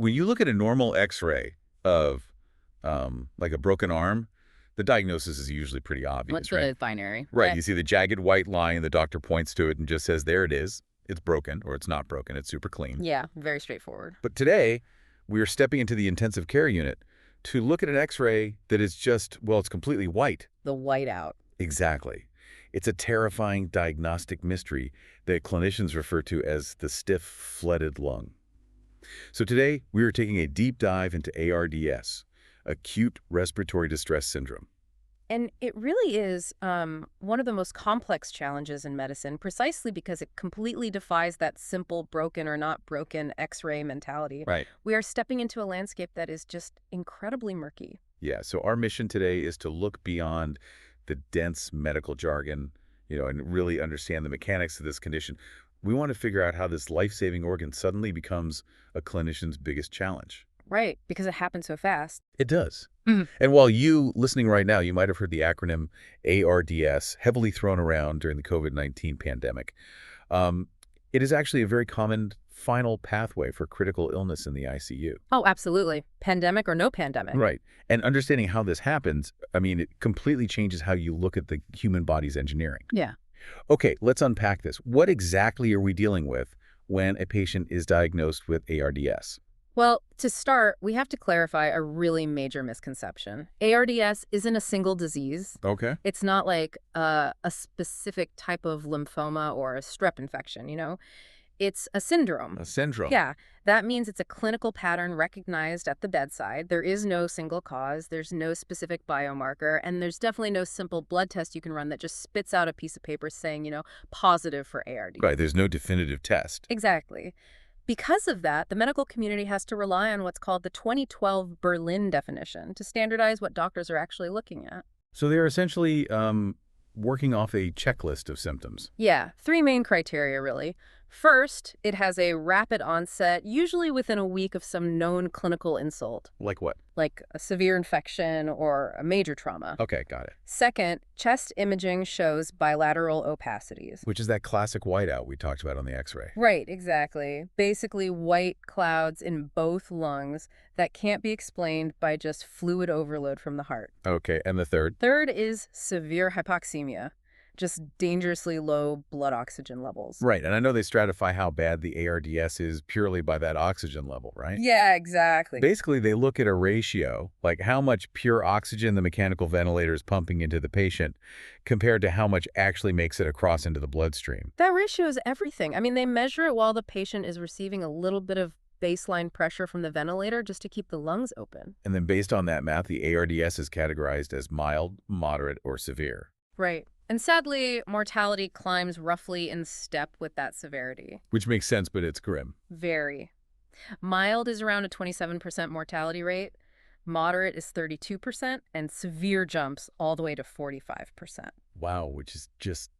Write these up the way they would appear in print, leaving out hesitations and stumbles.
when you look at a normal X-ray of like a broken arm, the diagnosis is usually pretty What's obvious, right? the binary? Right. You see the jagged white line, the doctor points to it and just says, there it is. It's broken, or it's not broken. It's super clean. Yeah, very straightforward. But today, we are stepping into the intensive care unit to look at an X-ray that is just, well, it's completely white. The whiteout. Exactly. It's a terrifying diagnostic mystery that clinicians refer to as the stiff, flooded lung. So today, we are taking a deep dive into ARDS, Acute Respiratory Distress Syndrome. And it really is one of the most complex challenges in medicine, precisely because it completely defies that simple broken or not broken X-ray mentality. Right. We are stepping into a landscape that is just incredibly murky. Yeah, so our mission today is to look beyond the dense medical jargon, and really understand the mechanics of this condition. We want to figure out how this life-saving organ suddenly becomes a clinician's biggest challenge. Right, because it happens so fast. It does. Mhm. And while you, listening right now, you might have heard the acronym ARDS heavily thrown around during the COVID-19 pandemic, it is actually a very common final pathway for critical illness in the ICU. Oh, absolutely. Pandemic or no pandemic. Right. And understanding how this happens, it completely changes how you look at the human body's engineering. Yeah. Okay, let's unpack this. What exactly are we dealing with when a patient is diagnosed with ARDS? Well, to start, we have to clarify a really major misconception. ARDS isn't a single disease. Okay. It's not like a specific type of lymphoma or a strep infection, It's a syndrome. A syndrome. Yeah, that means it's a clinical pattern recognized at the bedside. There is no single cause, there's no specific biomarker, and there's definitely no simple blood test you can run that just spits out a piece of paper saying, positive for ARDS. Right, there's no definitive test. Exactly. Because of that, the medical community has to rely on what's called the 2012 Berlin definition to standardize what doctors are actually looking at. So they're essentially working off a checklist of symptoms. Yeah, three main criteria, really. First, it has a rapid onset, usually within a week of some known clinical insult, Like what? like a severe infection or a major trauma. Okay, got it. Second, chest imaging shows bilateral opacities. Which is that classic whiteout we talked about on the X-ray. Right, exactly. Basically white clouds in both lungs that can't be explained by just fluid overload from the heart. Okay, and the third? Third is severe hypoxemia, just dangerously low blood oxygen levels. Right, and I know they stratify how bad the ARDS is purely by that oxygen level, right? Yeah, exactly. Basically, they look at a ratio, like how much pure oxygen the mechanical ventilator is pumping into the patient compared to how much actually makes it across into the bloodstream. That ratio is everything. They measure it while the patient is receiving a little bit of baseline pressure from the ventilator just to keep the lungs open. And then based on that math, the ARDS is categorized as mild, moderate, or severe. Right. And sadly, mortality climbs roughly in step with that severity. Which makes sense, but it's grim. Very. Mild is around a 27% mortality rate, moderate is 32%, and severe jumps all the way to 45%. Wow, which is just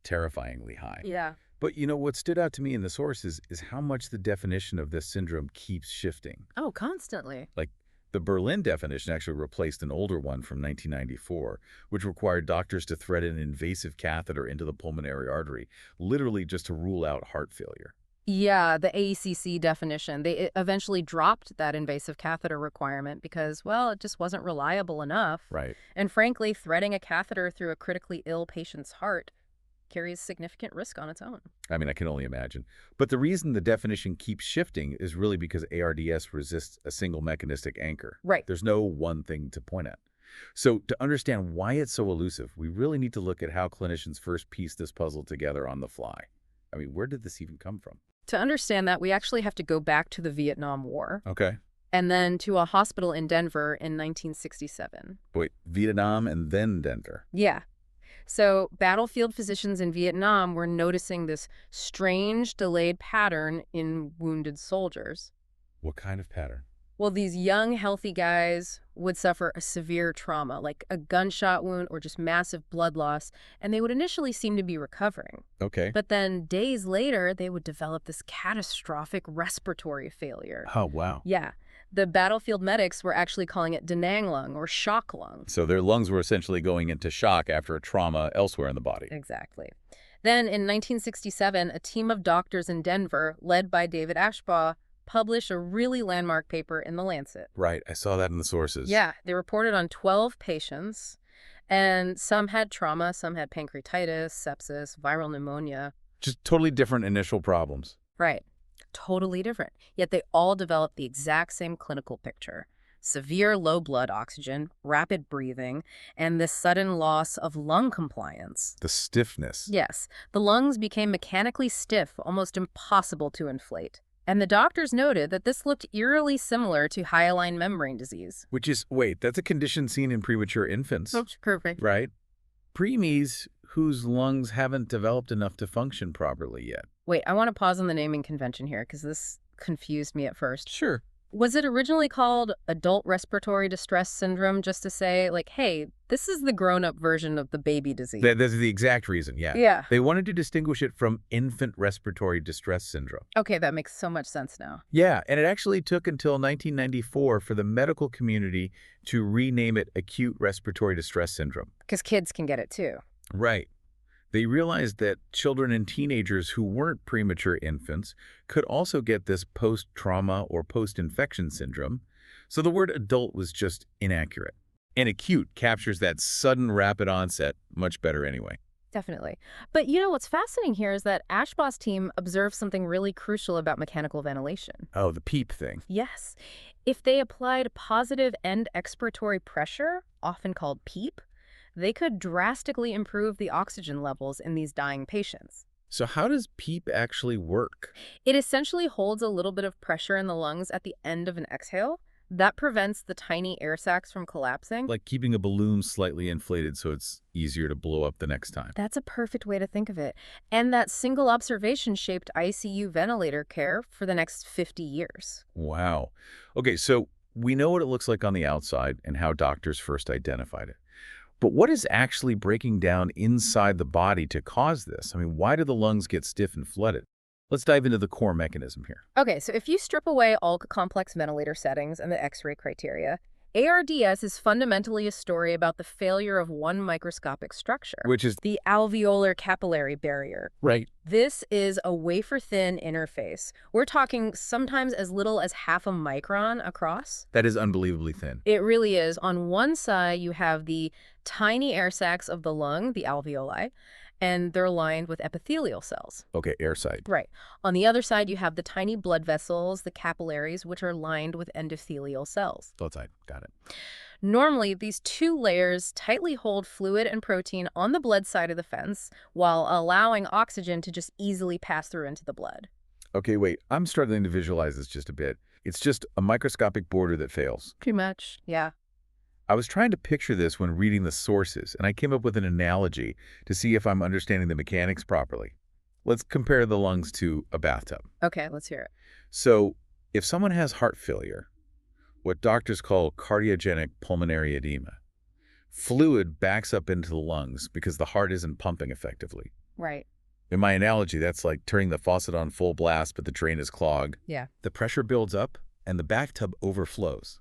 terrifyingly high. Yeah. But what stood out to me in the sources is how much the definition of this syndrome keeps shifting. Oh, constantly. Like, the Berlin definition actually replaced an older one from 1994, which required doctors to thread an invasive catheter into the pulmonary artery, literally just to rule out heart failure. Yeah, the ACC definition. They eventually dropped that invasive catheter requirement because, well, it just wasn't reliable enough. Right. And frankly, threading a catheter through a critically ill patient's heart carries significant risk on its own. I can only imagine. But the reason the definition keeps shifting is really because ARDS resists a single mechanistic anchor. Right. There's no one thing to point at. So to understand why it's so elusive, we really need to look at how clinicians first piece this puzzle together on the fly. Where did this even come from? To understand that, we actually have to go back to the Vietnam War. Okay. And then to a hospital in Denver in 1967. Wait, Vietnam and then Denver. Yeah. So battlefield physicians in Vietnam were noticing this strange delayed pattern in wounded soldiers. What kind of pattern? Well, these young, healthy guys would suffer a severe trauma, like a gunshot wound or just massive blood loss, and they would initially seem to be recovering. Okay. But then days later, they would develop this catastrophic respiratory failure. Oh, wow. Yeah. The battlefield medics were actually calling it Da Nang lung or shock lung. So their lungs were essentially going into shock after a trauma elsewhere in the body. Exactly. Then in 1967, a team of doctors in Denver, led by David Ashbaugh, published a really landmark paper in The Lancet. Right, I saw that in the sources. Yeah, they reported on 12 patients, and some had trauma, some had pancreatitis, sepsis, viral pneumonia. Just totally different initial problems. Right. Totally different. Yet they all developed the exact same clinical picture. Severe low blood oxygen, rapid breathing, and this sudden loss of lung compliance. The stiffness. Yes, the lungs became mechanically stiff, almost impossible to inflate. And the doctors noted that this looked eerily similar to hyaline membrane disease. Which is, wait, that's a condition seen in premature infants. Oops, perfect. Right? Preemies whose lungs haven't developed enough to function properly yet. Wait, I want to pause on the naming convention here because this confused me at first. Sure. Was it originally called Adult Respiratory Distress Syndrome just to say, like, hey, this is the grown-up version of the baby disease? That's the exact reason, yeah. Yeah. They wanted to distinguish it from infant respiratory distress syndrome. Okay, that makes so much sense now. Yeah, and it actually took until 1994 for the medical community to rename it Acute Respiratory Distress Syndrome. Because kids can get it too. Right. They realized that children and teenagers who weren't premature infants could also get this post-trauma or post-infection syndrome, so the word adult was just inaccurate. And acute captures that sudden rapid onset much better anyway. Definitely. But you know what's fascinating here is that Ashbaugh's team observed something really crucial about mechanical ventilation. Oh, the PEEP thing. Yes. If they applied positive end expiratory pressure, often called PEEP, they could drastically improve the oxygen levels in these dying patients. So how does PEEP actually work? It essentially holds a little bit of pressure in the lungs at the end of an exhale. That prevents the tiny air sacs from collapsing. Like keeping a balloon slightly inflated so it's easier to blow up the next time. That's a perfect way to think of it. And that single observation shaped ICU ventilator care for the next 50 years. Wow. Okay, so we know what it looks like on the outside and how doctors first identified it. But what is actually breaking down inside the body to cause this? I mean, why do the lungs get stiff and flooded? Let's dive into the core mechanism here. Okay, so if you strip away all complex ventilator settings and the X-ray criteria, ARDS is fundamentally a story about the failure of one microscopic structure, Which is the alveolar-capillary barrier. right. This is a wafer-thin interface. We're talking sometimes as little as half a micron across. That is unbelievably thin. It really is. On one side, you have the tiny air sacs of the lung, the alveoli, and they're lined with epithelial cells. Okay, air side. Right. On the other side, you have the tiny blood vessels, the capillaries, which are lined with endothelial cells. Blood side. Got it. Normally, these two layers tightly hold fluid and protein on the blood side of the fence while allowing oxygen to just easily pass through into the blood. Okay, wait. I'm struggling to visualize this just a bit. It's just a microscopic border that fails. Pretty much. Yeah. I was trying to picture this when reading the sources, and I came up with an analogy to see if I'm understanding the mechanics properly. Let's compare the lungs to a bathtub. Okay, let's hear it. So, if someone has heart failure, what doctors call cardiogenic pulmonary edema, fluid backs up into the lungs because the heart isn't pumping effectively. Right. In my analogy, that's like turning the faucet on full blast, but the drain is clogged. Yeah. The pressure builds up, and the bathtub overflows.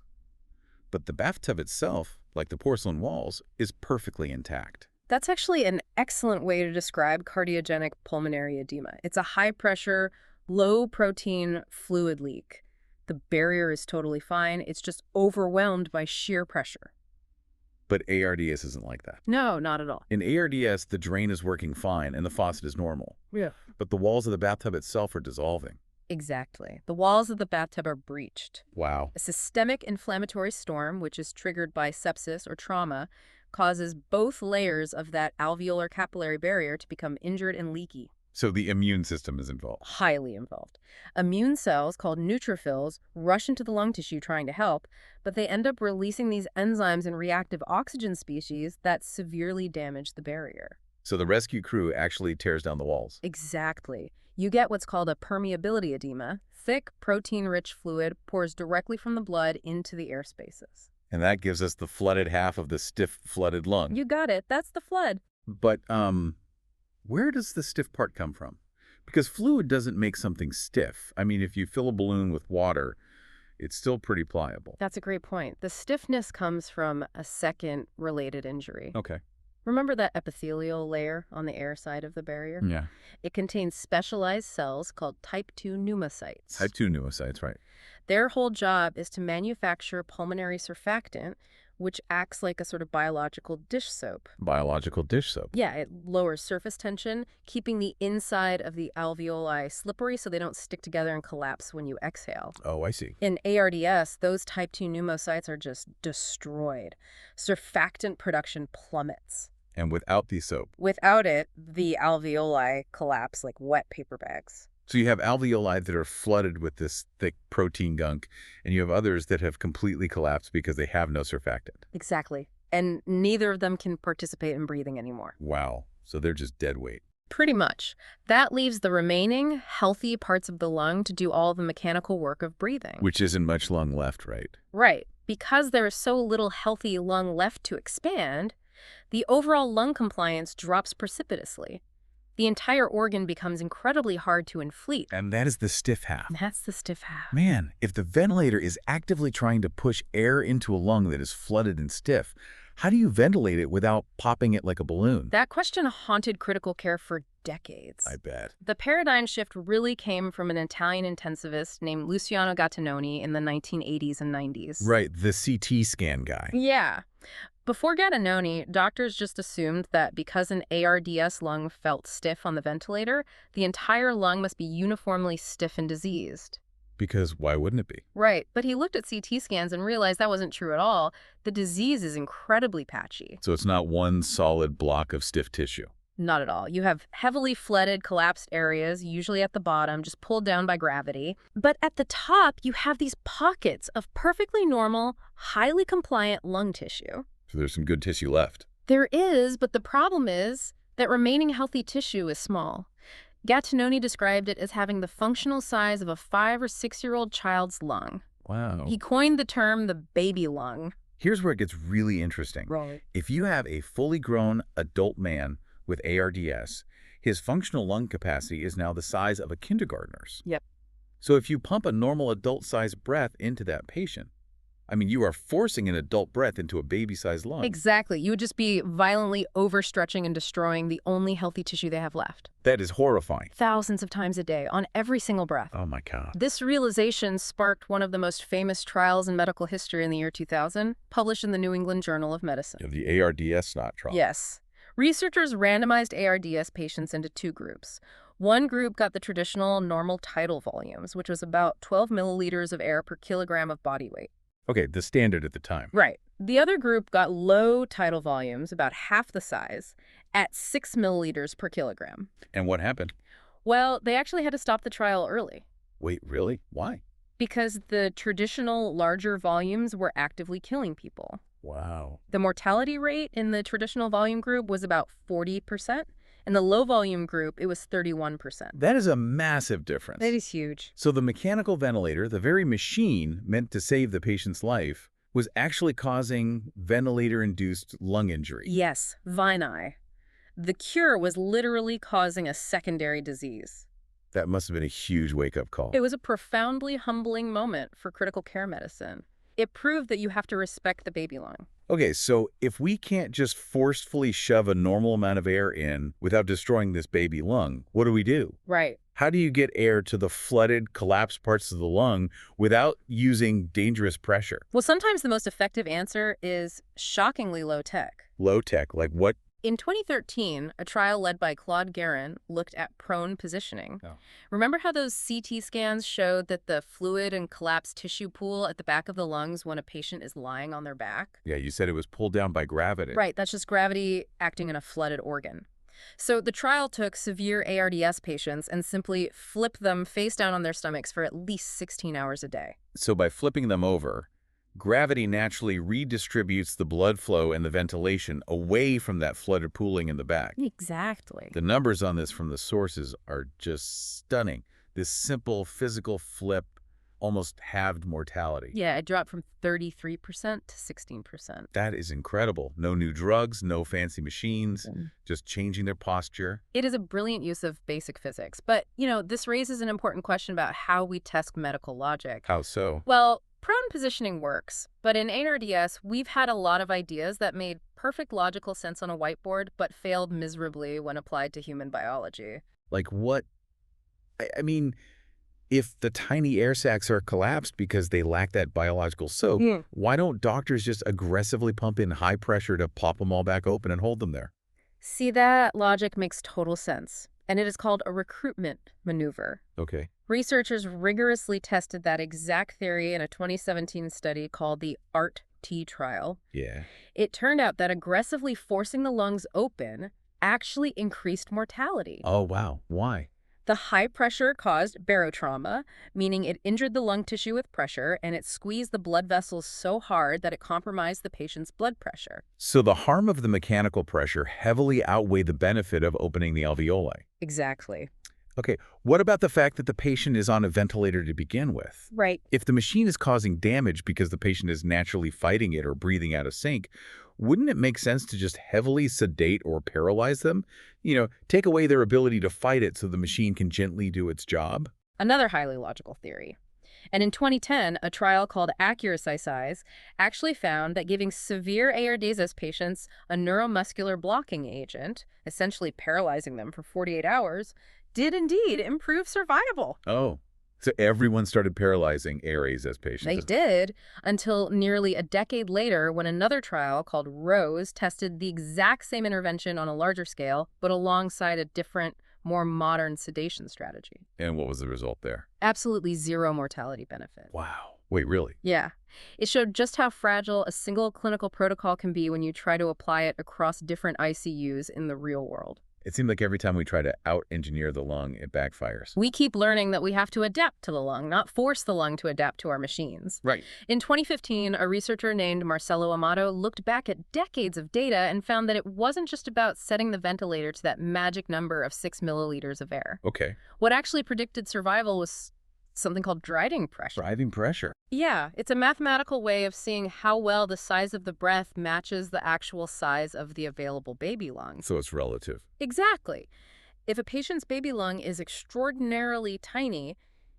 But the bathtub itself, like the porcelain walls, is perfectly intact. That's actually an excellent way to describe cardiogenic pulmonary edema. It's a high-pressure, low-protein fluid leak. The barrier is totally fine. It's just overwhelmed by sheer pressure. But ARDS isn't like that. No, not at all. In ARDS, the drain is working fine and the faucet is normal. Yeah. But the walls of the bathtub itself are dissolving. Exactly. The walls of the bathtub are breached. Wow. A systemic inflammatory storm, which is triggered by sepsis or trauma, causes both layers of that alveolar capillary barrier to become injured and leaky. So the immune system is involved. Highly involved. Immune cells, called neutrophils, rush into the lung tissue trying to help, but they end up releasing these enzymes and reactive oxygen species that severely damage the barrier. So the rescue crew actually tears down the walls. Exactly. You get what's called a permeability edema. Thick, protein-rich fluid pours directly from the blood into the air spaces. And that gives us the flooded half of the stiff, flooded lung. You got it. That's the flood. But where does the stiff part come from? Because fluid doesn't make something stiff. I mean, if you fill a balloon with water, it's still pretty pliable. That's a great point. The stiffness comes from a second related injury. Okay. Remember that epithelial layer on the air side of the barrier? Yeah. It contains specialized cells called type 2 pneumocytes. Type 2 pneumocytes, right? Their whole job is to manufacture pulmonary surfactant, which acts like a sort of biological dish soap. Biological dish soap. Yeah, it lowers surface tension, keeping the inside of the alveoli slippery so they don't stick together and collapse when you exhale. Oh, I see. In ARDS, those type 2 pneumocytes are just destroyed. Surfactant production plummets. And without the soap. Without it, the alveoli collapse like wet paper bags. So you have alveoli that are flooded with this thick protein gunk, and you have others that have completely collapsed because they have no surfactant. Exactly. And neither of them can participate in breathing anymore. Wow. So they're just dead weight. Pretty much. That leaves the remaining healthy parts of the lung to do all the mechanical work of breathing. Which isn't much lung left, right? Right. Because there is so little healthy lung left to expand, the overall lung compliance drops precipitously. The entire organ becomes incredibly hard to inflate. And that is the stiff half. That's the stiff half. Man, if the ventilator is actively trying to push air into a lung that is flooded and stiff, how do you ventilate it without popping it like a balloon? That question haunted critical care for decades. I bet. The paradigm shift really came from an Italian intensivist named Luciano Gattinoni in the 1980s and 90s. Right, the CT scan guy. Yeah. Before Gattinoni, doctors just assumed that because an ARDS lung felt stiff on the ventilator, the entire lung must be uniformly stiff and diseased. Because why wouldn't it be? Right, but he looked at CT scans and realized that wasn't true at all. The disease is incredibly patchy. So it's not one solid block of stiff tissue. Not at all. You have heavily flooded, collapsed areas, usually at the bottom, just pulled down by gravity. But at the top, you have these pockets of perfectly normal, highly compliant lung tissue. So there's some good tissue left. There is, but the problem is that remaining healthy tissue is small. Gattinoni described it as having the functional size of a 5- or 6-year-old child's lung. Wow. He coined the term the baby lung. Here's where it gets really interesting. Right. If you have a fully grown adult man with ARDS, his functional lung capacity is now the size of a kindergartner's. Yep. So if you pump a normal adult-sized breath into that patient, I mean, you are forcing an adult breath into a baby-sized lung. Exactly. You would just be violently overstretching and destroying the only healthy tissue they have left. That is horrifying. Thousands of times a day, on every single breath. Oh, my God. This realization sparked one of the most famous trials in medical history in the year 2000, published in the New England Journal of Medicine. Yeah, the ARDS snot trial. Yes. Researchers randomized ARDS patients into two groups. One group got the traditional normal tidal volumes, which was about 12 milliliters of air per kilogram of body weight. Okay, the standard at the time. Right. The other group got low tidal volumes, about half the size, at 6 milliliters per kilogram. And what happened? Well, they actually had to stop the trial early. Wait, really? Why? Because the traditional larger volumes were actively killing people. Wow. The mortality rate in the traditional volume group was about 40%. In the low volume group, it was 31%. That is a massive difference. That is huge. So the mechanical ventilator, the very machine meant to save the patient's life, was actually causing ventilator-induced lung injury. Yes, VINI. The cure was literally causing a secondary disease. That must have been a huge wake-up call. It was a profoundly humbling moment for critical care medicine. It proved that you have to respect the baby lung. Okay, so if we can't just forcefully shove a normal amount of air in without destroying this baby lung, what do we do? Right. How do you get air to the flooded, collapsed parts of the lung without using dangerous pressure? Well, sometimes the most effective answer is shockingly low tech. Low tech, like what? In 2013, a trial led by Claude Guérin looked at prone positioning. Oh. Remember how those CT scans showed that the fluid and collapsed tissue pool at the back of the lungs when a patient is lying on their back? Yeah, you said it was pulled down by gravity. Right, that's just gravity acting in a flooded organ. So the trial took severe ARDS patients and simply flipped them face down on their stomachs for at least 16 hours a day. So by flipping them over, gravity naturally redistributes the blood flow and the ventilation away from that flooded pooling in the back. Exactly. The numbers on this from the sources are just stunning. This simple physical flip almost halved mortality. Yeah, it dropped from 33% to 16%. That is incredible. No new drugs, no fancy machines, just changing their posture. It is a brilliant use of basic physics. But, this raises an important question about how we test medical logic. How so? Well, prone positioning works, but in ARDS, we've had a lot of ideas that made perfect logical sense on a whiteboard, but failed miserably when applied to human biology. Like what? I mean, if the tiny air sacs are collapsed because they lack that biological soak, why don't doctors just aggressively pump in high pressure to pop them all back open and hold them there? See, that logic makes total sense, and it is called a recruitment maneuver. Okay. Researchers rigorously tested that exact theory in a 2017 study called the ARDS trial. Yeah. It turned out that aggressively forcing the lungs open actually increased mortality. Oh, wow. Why? The high pressure caused barotrauma, meaning it injured the lung tissue with pressure, and it squeezed the blood vessels so hard that it compromised the patient's blood pressure. So the harm of the mechanical pressure heavily outweighed the benefit of opening the alveoli. Exactly. Okay, what about the fact that the patient is on a ventilator to begin with? Right. If the machine is causing damage because the patient is naturally fighting it or breathing out of sync, wouldn't it make sense to just heavily sedate or paralyze them? Take away their ability to fight it so the machine can gently do its job? Another highly logical theory. And in 2010, a trial called Acute actually found that giving severe ARDS patients a neuromuscular blocking agent, essentially paralyzing them for 48 hours, did indeed improve survival. Oh, so everyone started paralyzing ARDS patients. They did, until nearly a decade later when another trial called ROSE tested the exact same intervention on a larger scale, but alongside a different, more modern sedation strategy. And what was the result there? Absolutely zero mortality benefit. Wow. Wait, really? Yeah. It showed just how fragile a single clinical protocol can be when you try to apply it across different ICUs in the real world. It seemed like every time we try to out-engineer the lung, it backfires. We keep learning that we have to adapt to the lung, not force the lung to adapt to our machines. Right. In 2015, a researcher named Marcelo Amato looked back at decades of data and found that it wasn't just about setting the ventilator to that magic number of 6 milliliters of air. Okay. What actually predicted survival was something called driving pressure. Driving pressure. Yeah, it's a mathematical way of seeing how well the size of the breath matches the actual size of the available baby lungs. So it's relative. Exactly. If a patient's baby lung is extraordinarily tiny,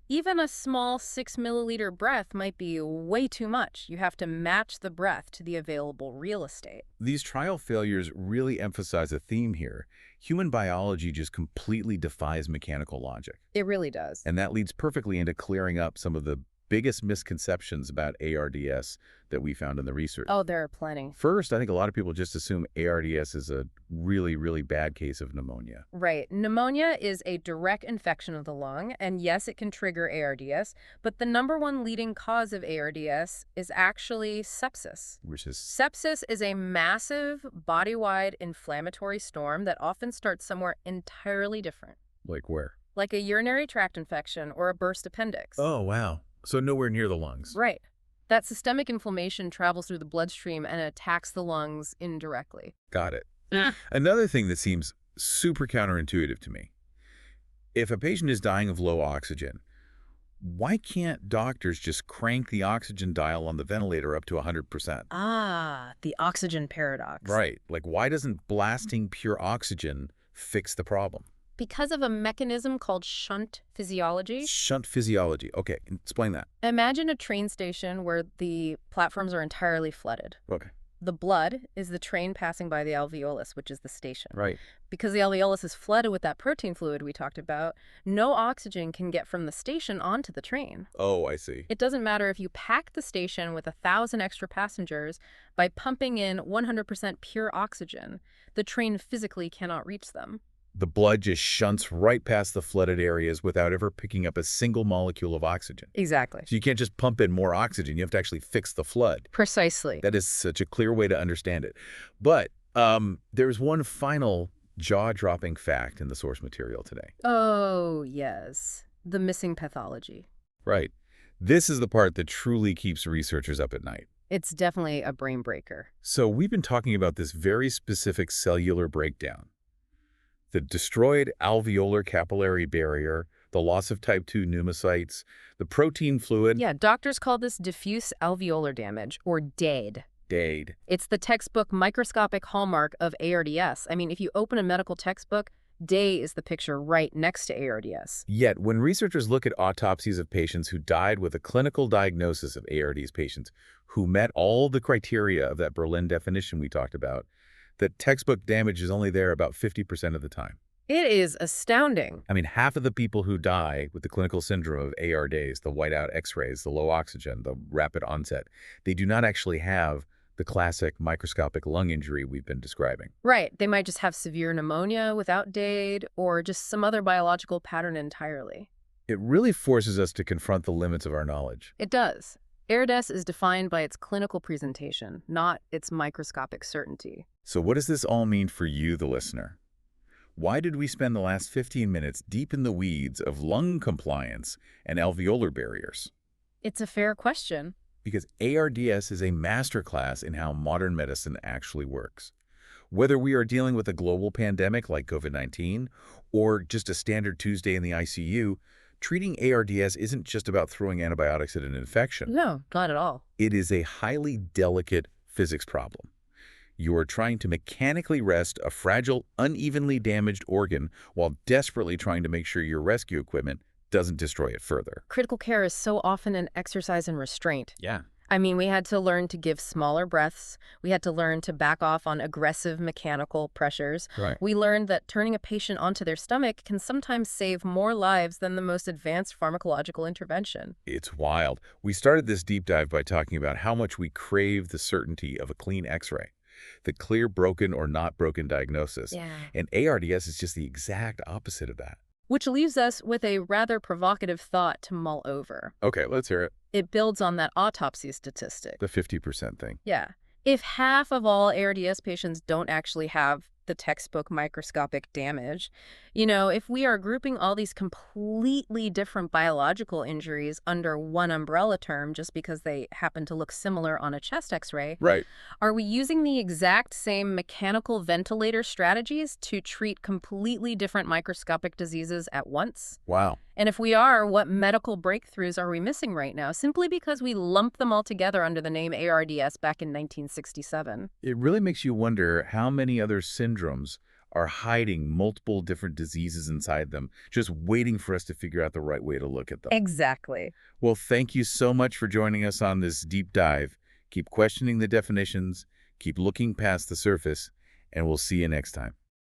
even a small 6 milliliter breath might be way too much. You have to match the breath to the available real estate. These trial failures really emphasize a theme here. Human biology just completely defies mechanical logic. It really does. And that leads perfectly into clearing up some of the biggest misconceptions about ARDS that we found in the research. Oh, there are plenty. First, I think a lot of people just assume ARDS is a really, really bad case of pneumonia. Right. Pneumonia is a direct infection of the lung, and yes, it can trigger ARDS, but the #1 leading cause of ARDS is actually sepsis. Sepsis is a massive, body-wide inflammatory storm that often starts somewhere entirely different. Like where? Like a urinary tract infection or a burst appendix. Oh, wow. So nowhere near the lungs. Right. That systemic inflammation travels through the bloodstream and attacks the lungs indirectly. Got it. Another thing that seems super counterintuitive to me. If a patient is dying of low oxygen, why can't doctors just crank the oxygen dial on the ventilator up to 100%? Ah, the oxygen paradox. Right. Like, why doesn't blasting pure oxygen fix the problem? Because of a mechanism called shunt physiology. Shunt physiology. Okay, explain that. Imagine a train station where the platforms are entirely flooded. Okay. The blood is the train passing by the alveolus, which is the station. Right. Because the alveolus is flooded with that protein fluid we talked about, no oxygen can get from the station onto the train. Oh, I see. It doesn't matter if you pack the station with 1,000 extra passengers, by pumping in 100% pure oxygen, the train physically cannot reach them. The blood just shunts right past the flooded areas without ever picking up a single molecule of oxygen. Exactly. So you can't just pump in more oxygen. You have to actually fix the flood. Precisely. That is such a clear way to understand it. But there's one final jaw-dropping fact in the source material today. Oh, yes. The missing pathology. Right. This is the part that truly keeps researchers up at night. It's definitely a brain breaker. So we've been talking about this very specific cellular breakdown. The destroyed alveolar-capillary barrier, the loss of type 2 pneumocytes, the protein fluid. Yeah, doctors call this diffuse alveolar damage, or DADE. DADE. It's the textbook microscopic hallmark of ARDS. I mean, if you open a medical textbook, Day is the picture right next to ARDS. Yet, when researchers look at autopsies of patients who died with a clinical diagnosis of ARDS patients who met all the criteria of that Berlin definition we talked about, that textbook damage is only there about 50% of the time. It is astounding. I mean, half of the people who die with the clinical syndrome of ARDS, the whiteout X-rays, the low oxygen, the rapid onset, they do not actually have the classic microscopic lung injury we've been describing. Right. They might just have severe pneumonia without DAID or just some other biological pattern entirely. It really forces us to confront the limits of our knowledge. It does. ARDS is defined by its clinical presentation, not its microscopic certainty. So what does this all mean for you, the listener? Why did we spend the last 15 minutes deep in the weeds of lung compliance and alveolar barriers? It's a fair question. Because ARDS is a masterclass in how modern medicine actually works. Whether we are dealing with a global pandemic like COVID-19 or just a standard Tuesday in the ICU, treating ARDS isn't just about throwing antibiotics at an infection. No, not at all. It is a highly delicate physics problem. You are trying to mechanically rest a fragile, unevenly damaged organ while desperately trying to make sure your rescue equipment doesn't destroy it further. Critical care is so often an exercise in restraint. Yeah. I mean, we had to learn to give smaller breaths. We had to learn to back off on aggressive mechanical pressures. Right. We learned that turning a patient onto their stomach can sometimes save more lives than the most advanced pharmacological intervention. It's wild. We started this deep dive by talking about how much we crave the certainty of a clean X-ray, the clear broken or not broken diagnosis. Yeah. And ARDS is just the exact opposite of that. Which leaves us with a rather provocative thought to mull over. Okay, let's hear it. It builds on that autopsy statistic. The 50% thing. Yeah. If half of all ARDS patients don't actually have the textbook microscopic damage, if we are grouping all these completely different biological injuries under one umbrella term just because they happen to look similar on a chest X-ray, Right. are we using the exact same mechanical ventilator strategies to treat completely different microscopic diseases at once? Wow. And if we are, what medical breakthroughs are we missing right now simply because we lumped them all together under the name ARDS back in 1967? It really makes you wonder how many other syndromes are hiding multiple different diseases inside them, just waiting for us to figure out the right way to look at them. Exactly. Well, thank you so much for joining us on this deep dive. Keep questioning the definitions, keep looking past the surface, and we'll see you next time.